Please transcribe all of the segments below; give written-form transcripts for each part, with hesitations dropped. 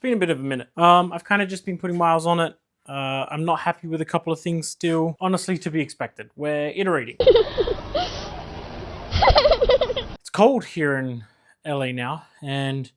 been a bit of a minute. I've kind of just been putting miles on it. I'm not happy with a couple of things still. Honestly, to be expected. We're iterating. It's cold here in LA now, and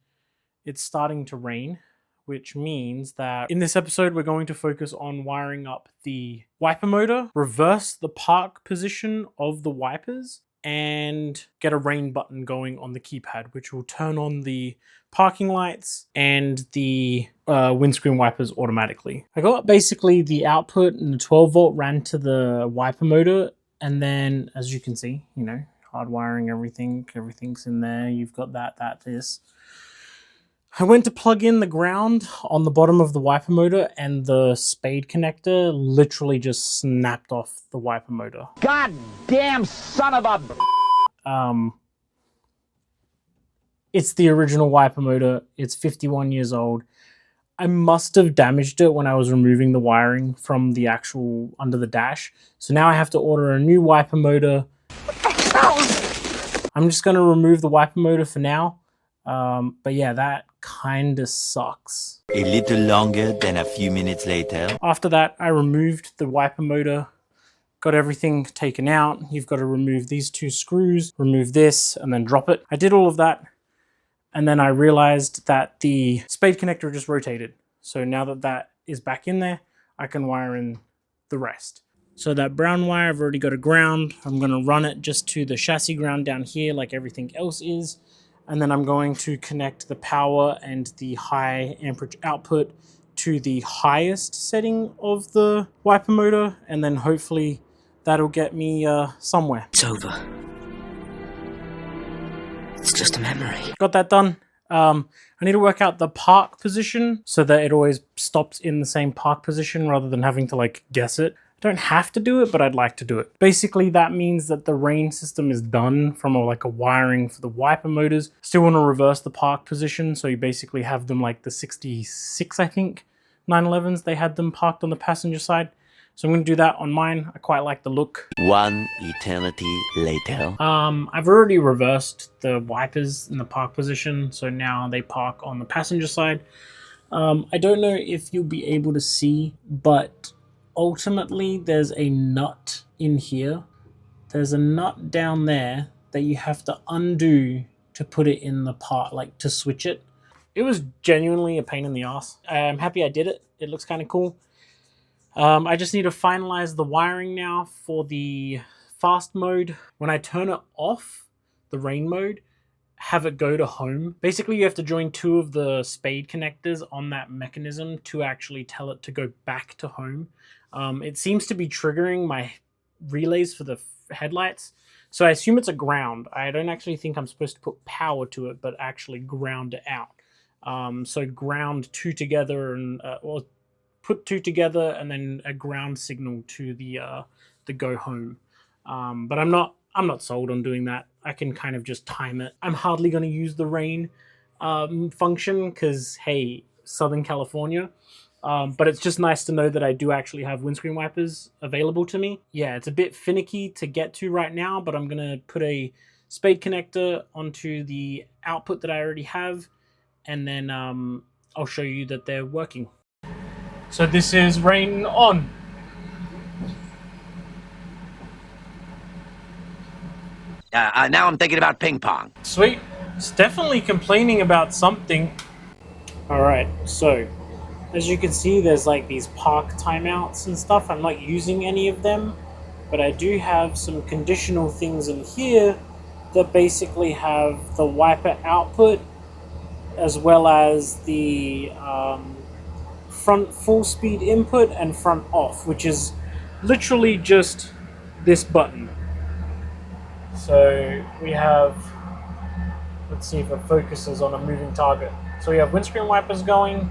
it's starting to rain, which means that in this episode, we're going to focus on wiring up the wiper motor, reverse the park position of the wipers, and get a rain button going on the keypad, which will turn on the parking lights and the windscreen wipers automatically. I got basically the output, and the 12 volt ran to the wiper motor, and then as you can see, you know, hard wiring everything's in there. You've got this. I went to plug in the ground on the bottom of the wiper motor, and the spade connector literally just snapped off the wiper motor. God damn son of a... It's the original wiper motor. It's 51 years old. I must have damaged it when I was removing the wiring from the actual under the dash. So now I have to order a new wiper motor. I'm just going to remove the wiper motor for now. But yeah, that kind of sucks. A little longer than a few minutes later. After that, I removed the wiper motor, got everything taken out. You've got to remove these two screws, remove this, and then drop it. I did all of that, and then I realized that the spade connector just rotated. So now that that is back in there, I can wire in the rest. So that brown wire, I've already got a ground. I'm going to run it just to the chassis ground down here like everything else is. And then I'm going to connect the power and the high amperage output to the highest setting of the wiper motor. And then hopefully that'll get me somewhere. It's over. It's just a memory. Got that done. I need to work out the park position so that it always stops in the same park position rather than having to like guess it. I don't have to do it, but I'd like to do it. Basically, that means that the rain system is done from a wiring for the wiper motors. Still want to reverse the park position, so you basically have them like the 66, I think, 911s. They had them parked on the passenger side. So I'm going to do that on mine. I quite like the look. One eternity later. I've already reversed the wipers in the park position, so now they park on the passenger side. I don't know if you'll be able to see, but ultimately there's a nut in here. There's a nut down there that you have to undo to put it in the part, like to switch it. It was genuinely a pain in the ass. I'm happy I did it. It looks kind of cool. I just need to finalize the wiring now for the fast mode. When I turn it off, the rain mode, have it go to home. Basically, you have to join two of the spade connectors on that mechanism to actually tell it to go back to home. It seems to be triggering my relays for the headlights. So I assume it's a ground. I don't actually think I'm supposed to put power to it, but actually ground it out. So ground two together and or put two together and then a ground signal to the go home. But I'm not sold on doing that. I can kind of just time it. I'm hardly going to use the rain function because, hey, Southern California. But it's just nice to know that I do actually have windscreen wipers available to me. Yeah, it's a bit finicky to get to right now, but I'm going to put a spade connector onto the output that I already have, and then I'll show you that they're working. So this is rain on. Now I'm thinking about ping pong. Sweet. It's definitely complaining about something. All right, so as you can see, there's like these park timeouts and stuff. I'm not using any of them, but I do have some conditional things in here that basically have the wiper output as well as the front full speed input and front off, which is literally just this button. So we have, let's see if it focuses on a moving target. So we have windscreen wipers going,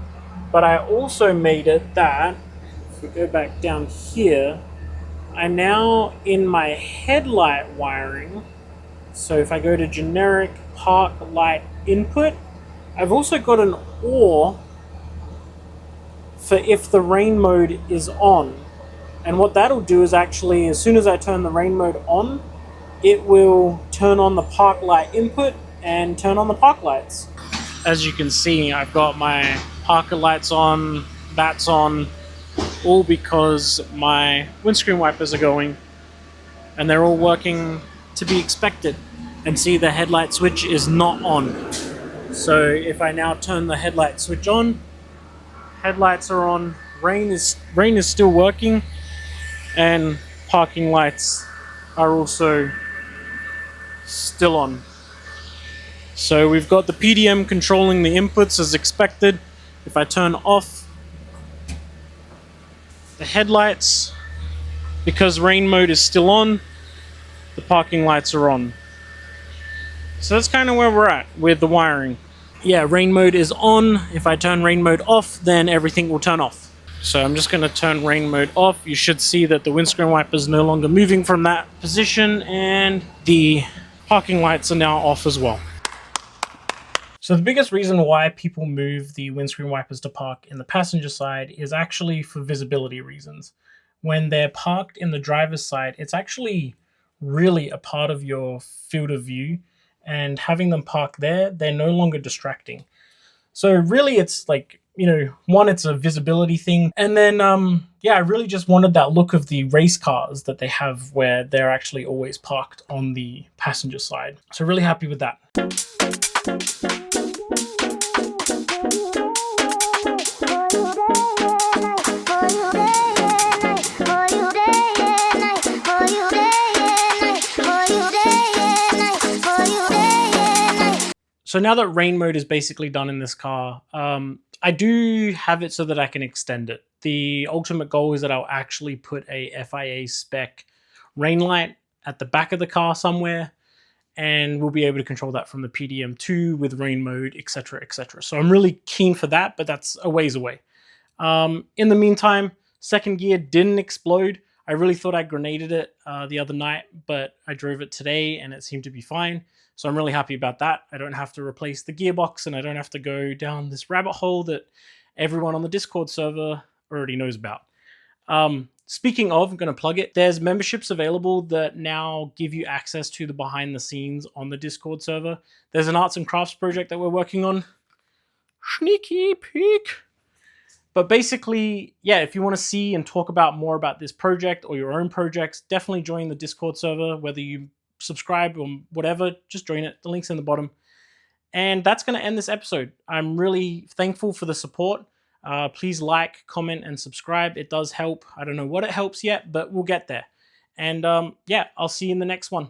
but I also made it that, if we go back down here, I'm now in my headlight wiring. So if I go to generic park light input, I've also got an OR for if the rain mode is on. And what that'll do is actually, as soon as I turn the rain mode on, it will turn on the park light input and turn on the park lights. As you can see, I've got my parker lights on, that's on, all because my windscreen wipers are going and they're all working to be expected. And see, the headlight switch is not on. So if I now turn the headlight switch on, headlights are on, rain is still working, and parking lights are also still on. So we've got the PDM controlling the inputs as expected. If I turn off the headlights, because rain mode is still on, the parking lights are on. So that's kind of where we're at with the wiring. Yeah, rain mode is on. If I turn rain mode off, then everything will turn off. So I'm just going to turn rain mode off. You should see that the windscreen wiper is no longer moving from that position, and the parking lights are now off as well. So the biggest reason why people move the windscreen wipers to park in the passenger side is actually for visibility reasons. When they're parked in the driver's side, it's actually really a part of your field of view, and having them park there, they're no longer distracting. So really it's like, you know, one, it's a visibility thing. And then, yeah, I really just wanted that look of the race cars that they have where they're actually always parked on the passenger side. So really happy with that. So now that rain mode is basically done in this car, I do have it so that I can extend it. The ultimate goal is that I'll actually put a FIA spec rain light at the back of the car somewhere, and we'll be able to control that from the PDM2 with rain mode, etc., etc. So I'm really keen for that, but that's a ways away. In the meantime, second gear didn't explode. I really thought I grenaded it the other night, but I drove it today and it seemed to be fine. So I'm really happy about that. I don't have to replace the gearbox, and I don't have to go down this rabbit hole that everyone on the Discord server already knows about. Speaking of, I'm going to plug it. There's memberships available that now give you access to the behind the scenes on the Discord server. There's an arts and crafts project that we're working on. Sneaky peek. But basically, yeah, if you want to see and talk about more about this project or your own projects, definitely join the Discord server. Whether you subscribe or whatever, just join it. The link's in the bottom. And that's going to end this episode. I'm really thankful for the support. Please like, comment, and subscribe. It does help. I don't know what it helps yet, but we'll get there. And yeah, I'll see you in the next one.